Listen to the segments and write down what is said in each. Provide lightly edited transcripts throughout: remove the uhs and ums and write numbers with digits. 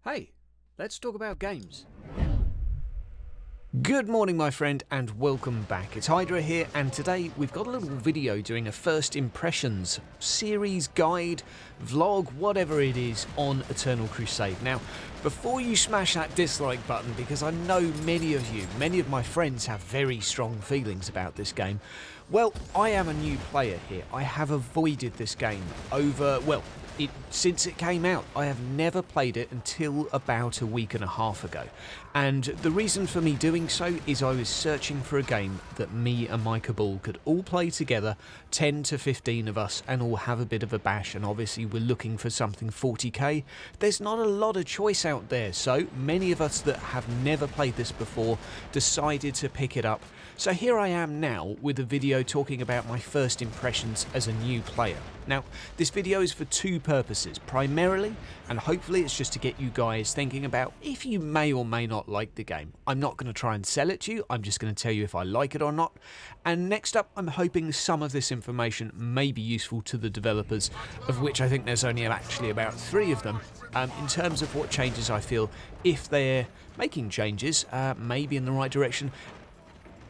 Hey, let's talk about games. Good morning, my friend, and welcome back. It's Hydra here, and today we've got a little video doing a first impressions series, guide, vlog, whatever it is, on Eternal Crusade. Now, before you smash that dislike button, because I know many of my friends have very strong feelings about this game, well, I am a new player here. I have avoided this game since it came out. I have never played it until about a week and a half ago, and the reason for me doing so is I was searching for a game that me and my cabal could all play together, 10 to 15 of us, and all have a bit of a bash. And obviously we're looking for something 40k. There's not a lot of choice out there, so many of us that have never played this before decided to pick it up. So here I am now with a video talking about my first impressions as a new player. Now, this video is for two purposes, primarily, and hopefully it's just to get you guys thinking about if you may or may not like the game. I'm not going to try and sell it to you, I'm just going to tell you if I like it or not. And next up, I'm hoping some of this information may be useful to the developers, of which I think there's only actually about 3 of them, in terms of what changes I feel, if they're making changes, maybe in the right direction.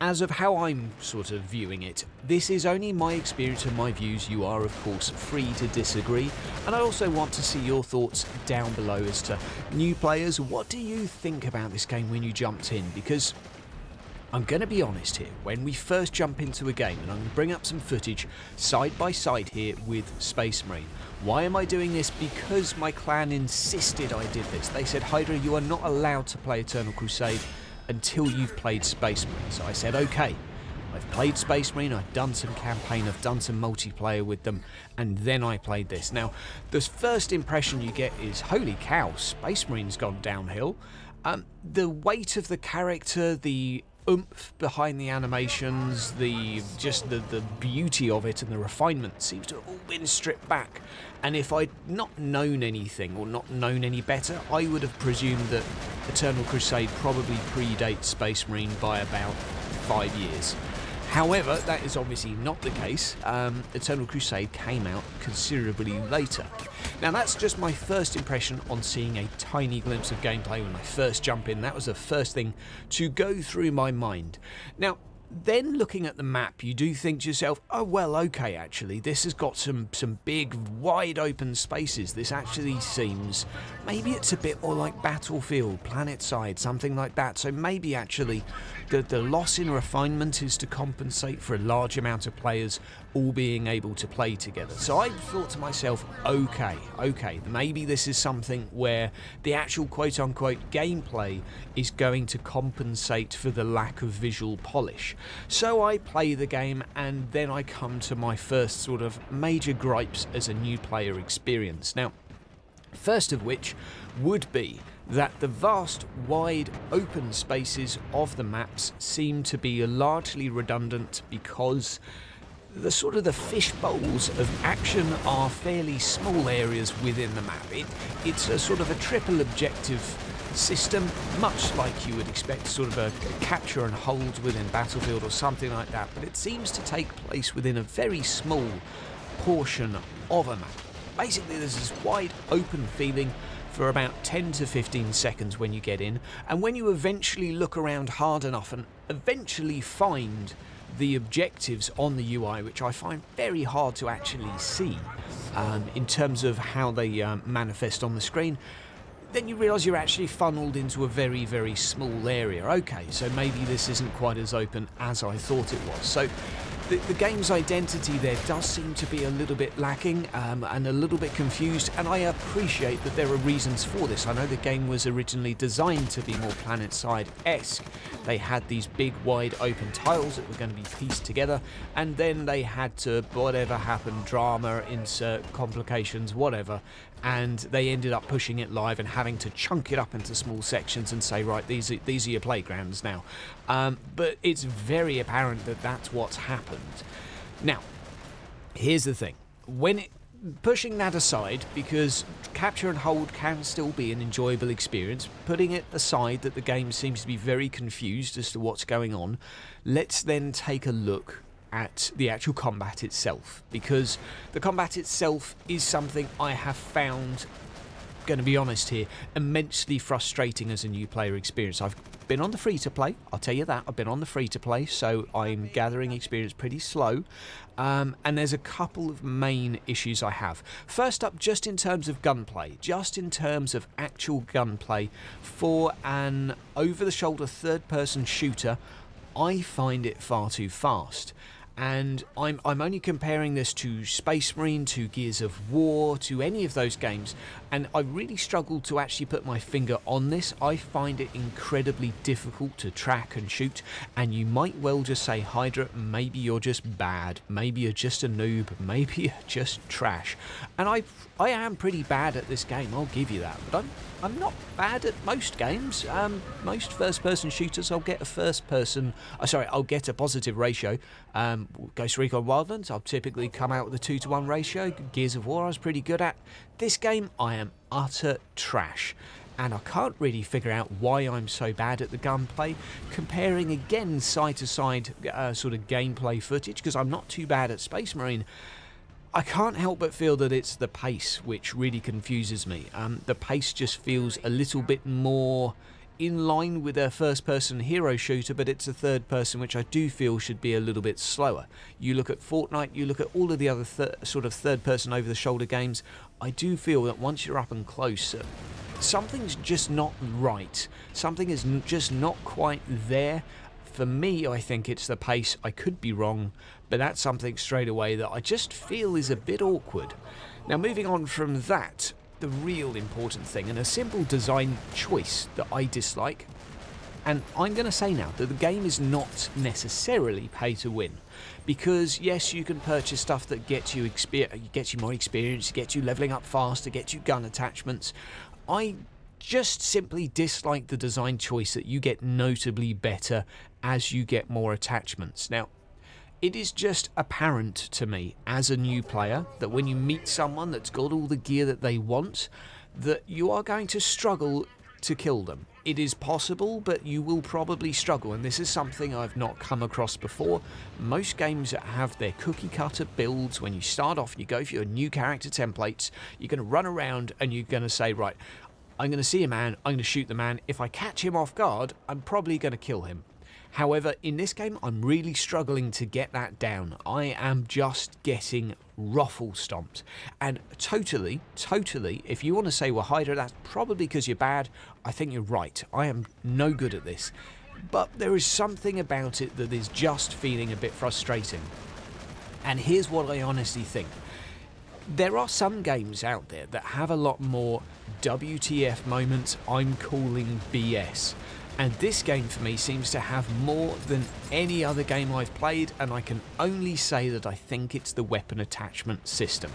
As of how I'm sort of viewing it, this is only my experience and my views. You are, of course, free to disagree, and I also want to see your thoughts down below as to new players. What do you think about this game when you jumped in? Because I'm going to be honest here, when we first jump into a game, and I'm going to bring up some footage side by side here with Space Marine. Why am I doing this? Because my clan insisted I did this. They said, Hydra, you are not allowed to play Eternal Crusade until you've played Space Marine. So I said, okay, I've played Space Marine, I've done some campaign, I've done some multiplayer with them, and then I played this. Now, the first impression you get is, holy cow, Space Marine's gone downhill. The weight of the character, the oomph behind the animations, the beauty of it and the refinement seems to have all been stripped back. And if I'd not known anything or not known any better, I would have presumed that Eternal Crusade probably predates Space Marine by about 5 years. However, that is obviously not the case. Eternal Crusade came out considerably later. Now, that's just my first impression on seeing a tiny glimpse of gameplay when I first jump in. That was the first thing to go through my mind. Now, then looking at the map, you do think to yourself, oh well, okay, actually this has got some big wide open spaces. This actually seems, maybe it's a bit more like Battlefield, Planetside, something like that. So maybe actually the loss in refinement is to compensate for a large amount of players all being able to play together. So I thought to myself, okay, maybe this is something where the actual quote-unquote gameplay is going to compensate for the lack of visual polish. So I play the game, and then I come to my first sort of major gripes as a new player experience. Now, first of which would be that the vast, wide, open spaces of the maps seem to be largely redundant, because the fish bowls of action are fairly small areas within the map. It's a sort of a triple objective system, much like you would expect sort of a capture and hold within Battlefield or something like that, but it seems to take place within a very small portion of a map. Basically, there's this wide open feeling for about 10 to 15 seconds when you get in, and when you eventually look around hard enough and eventually find the objectives on the UI, which I find very hard to actually see in terms of how they manifest on the screen, then you realise you're actually funneled into a very, very small area. Okay, so maybe this isn't quite as open as I thought it was. So the game's identity there does seem to be a little bit lacking and a little bit confused, and I appreciate that there are reasons for this. I know the game was originally designed to be more Planetside-esque. They had these big wide open tiles that were going to be pieced together, and then they had to, whatever happened, drama, insert, complications, whatever, and they ended up pushing it live and having to chunk it up into small sections and say, right, these are your playgrounds now. But it's very apparent that that's what's happened. Now, here's the thing. Pushing that aside, because capture and hold can still be an enjoyable experience, putting it aside that the game seems to be very confused as to what's going on, let's then take a look at the actual combat itself, because the combat itself is something I have found going to be honest here, immensely frustrating as a new player experience. I've been on the free-to-play, I'll tell you that. I've been on the free-to-play, so I'm gathering experience pretty slow. And there's a couple of main issues I have. First up, just in terms of gunplay, just in terms of actual gunplay, for an over-the-shoulder third-person shooter, I find it far too fast. And I'm only comparing this to Space Marine, to Gears of War, to any of those games, and I really struggle to actually put my finger on this. I find it incredibly difficult to track and shoot, and you might well just say, Hydra, maybe you're just bad, maybe you're just a noob, maybe you're just trash. And I am pretty bad at this game, I'll give you that, but I'm not bad at most games. Most first-person shooters, I'll get a positive ratio. Ghost Recon Wildlands, I'll typically come out with a 2-to-1 ratio. Gears of War I was pretty good at. This game, I am utter trash. And I can't really figure out why I'm so bad at the gunplay. Comparing again side-to-side sort of gameplay footage, because I'm not too bad at Space Marine, I can't help but feel that it's the pace which really confuses me. The pace just feels a little bit more in line with a first-person hero shooter, but it's a third person which I do feel should be a little bit slower. You look at Fortnite, you look at all of the other sort of third-person over-the-shoulder games, I do feel that once you're up and close, something's just not right. Something is just not quite there. For me, I think it's the pace. I could be wrong, but that's something straight away that I just feel is a bit awkward. Now, moving on from that, the real important thing, and a simple design choice that I dislike, and I'm going to say now that the game is not necessarily pay to win, because yes, you can purchase stuff that gets you more experience, gets you leveling up faster, gets you gun attachments. I just simply dislike the design choice that you get notably better as you get more attachments. Now, it is just apparent to me as a new player that when you meet someone that's got all the gear that they want, that you are going to struggle to kill them. It is possible, but you will probably struggle, and this is something I've not come across before. Most games that have their cookie cutter builds, when you start off, you go for your new character templates, you're going to run around and you're going to say, right, I'm going to see a man, I'm going to shoot the man. If I catch him off guard, I'm probably going to kill him. However, in this game, I'm really struggling to get that down. I am just getting ruffle stomped. And totally, if you want to say, well, Hydra, that's probably because you're bad, I think you're right. I am no good at this. But there is something about it that is just feeling a bit frustrating. And here's what I honestly think. There are some games out there that have a lot more WTF moments I'm calling BS. And this game for me seems to have more than any other game I've played, and I can only say that I think it's the weapon attachment system.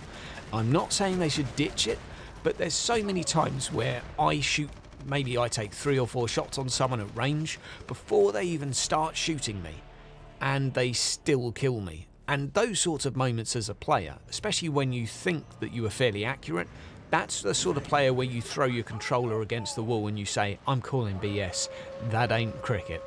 I'm not saying they should ditch it, but there's so many times where I shoot, maybe I take 3 or 4 shots on someone at range before they even start shooting me, and they still kill me. And those sorts of moments as a player, especially when you think that you are fairly accurate, that's the sort of player where you throw your controller against the wall and you say, I'm calling BS, that ain't cricket.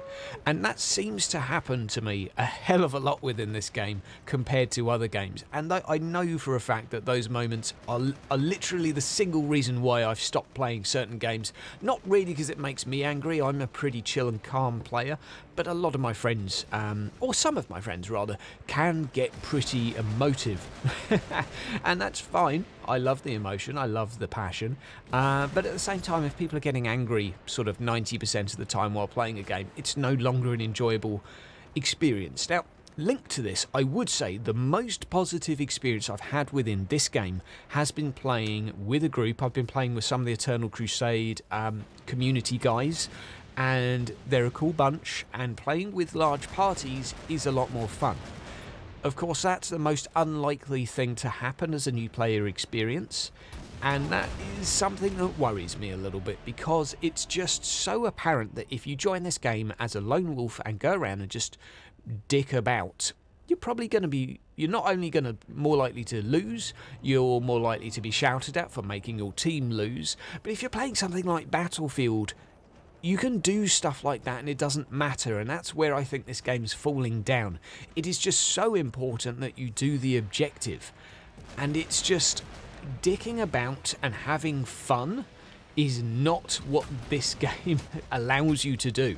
And that seems to happen to me a hell of a lot within this game compared to other games. And I know for a fact that those moments are literally the single reason why I've stopped playing certain games. Not really because it makes me angry, I'm a pretty chill and calm player, but a lot of my friends, or some of my friends rather, can get pretty emotive. And that's fine. I love the emotion, I love the passion, but at the same time, if people are getting angry sort of 90% of the time while playing a game, it's no longer an enjoyable experience. Now, linked to this, I would say the most positive experience I've had within this game has been playing with a group. I've been playing with some of the Eternal Crusade community guys, and they're a cool bunch, and playing with large parties is a lot more fun. Of course, that's the most unlikely thing to happen as a new player experience, and that is something that worries me a little bit, because it's just so apparent that if you join this game as a lone wolf and go around and just dick about, you're probably going to be, you're not only going to more likely to lose, you're more likely to be shouted at for making your team lose, but if you're playing something like Battlefield, you can do stuff like that and it doesn't matter, and that's where I think this game's falling down. It is just so important that you do the objective, and it's just dicking about and having fun is not what this game allows you to do.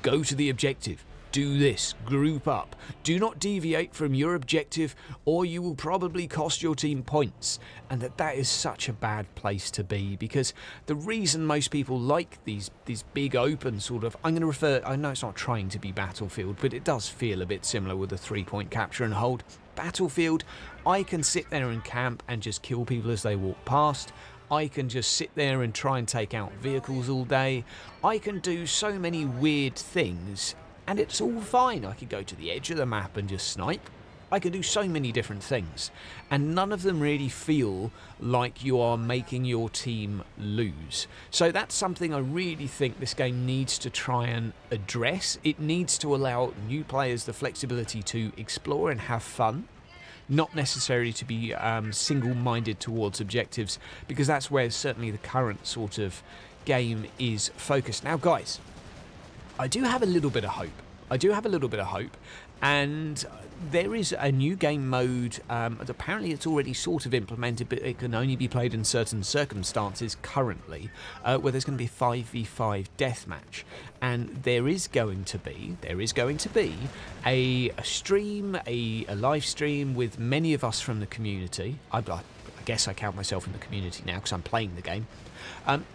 Go to the objective. Do this, group up. Do not deviate from your objective or you will probably cost your team points. And that is such a bad place to be, because the reason most people like these big open sort of, I'm going to refer, I know it's not trying to be Battlefield, but it does feel a bit similar with the 3-point capture and hold. Battlefield, I can sit there and camp and just kill people as they walk past. I can just sit there and try and take out vehicles all day. I can do so many weird things and it's all fine. I could go to the edge of the map and just snipe. I can do so many different things, and none of them really feel like you are making your team lose. So that's something I really think this game needs to try and address. It needs to allow new players the flexibility to explore and have fun, not necessarily to be single-minded towards objectives, because that's where certainly the current sort of game is focused. Now guys, I do have a little bit of hope. And there is a new game mode, apparently it's already sort of implemented, but it can only be played in certain circumstances currently, where there's going to be a 5v5 deathmatch. And there is going to be a stream, a live stream with many of us from the community. I guess I count myself in the community now because I'm playing the game.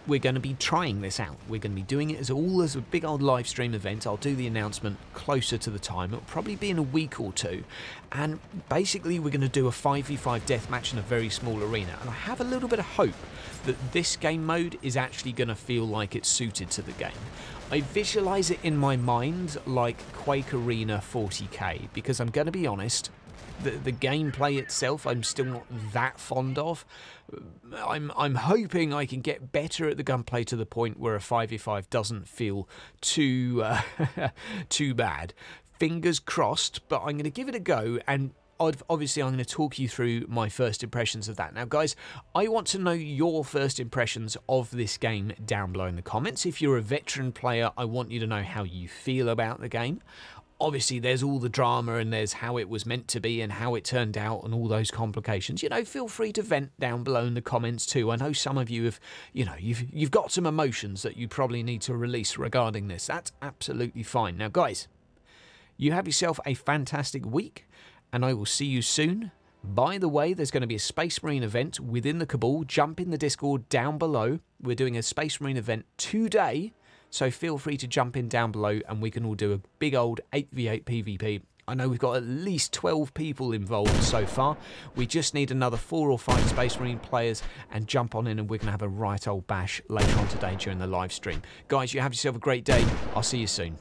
We're going to be trying this out. We're going to be doing it as a big old live stream event. I'll do the announcement closer to the time. It'll probably be in a week or two. And basically we're going to do a 5v5 deathmatch in a very small arena. And I have a little bit of hope that this game mode is actually going to feel like it's suited to the game. I visualise it in my mind like Quake Arena 40k, because I'm going to be honest, the gameplay itself I'm still not that fond of. I'm hoping I can get better at the gunplay to the point where a 5v5 doesn't feel too too bad. Fingers crossed, but I'm going to give it a go, and obviously I'm going to talk you through my first impressions of that. Now guys, I want to know your first impressions of this game down below in the comments. If you're a veteran player, I want you to know how you feel about the game. Obviously, there's all the drama and there's how it was meant to be and how it turned out and all those complications. You know, feel free to vent down below in the comments too. I know some of you have, you know, you've got some emotions that you probably need to release regarding this. That's absolutely fine. Now, guys, you have yourself a fantastic week, and I will see you soon. By the way, there's going to be a Space Marine event within the Cabal. Jump in the Discord down below. We're doing a Space Marine event today. So feel free to jump in down below and we can all do a big old 8v8 PvP. I know we've got at least 12 people involved so far. We just need another 4 or 5 Space Marine players and jump on in, and we're going to have a right old bash later on today during the live stream. Guys, you have yourself a great day. I'll see you soon.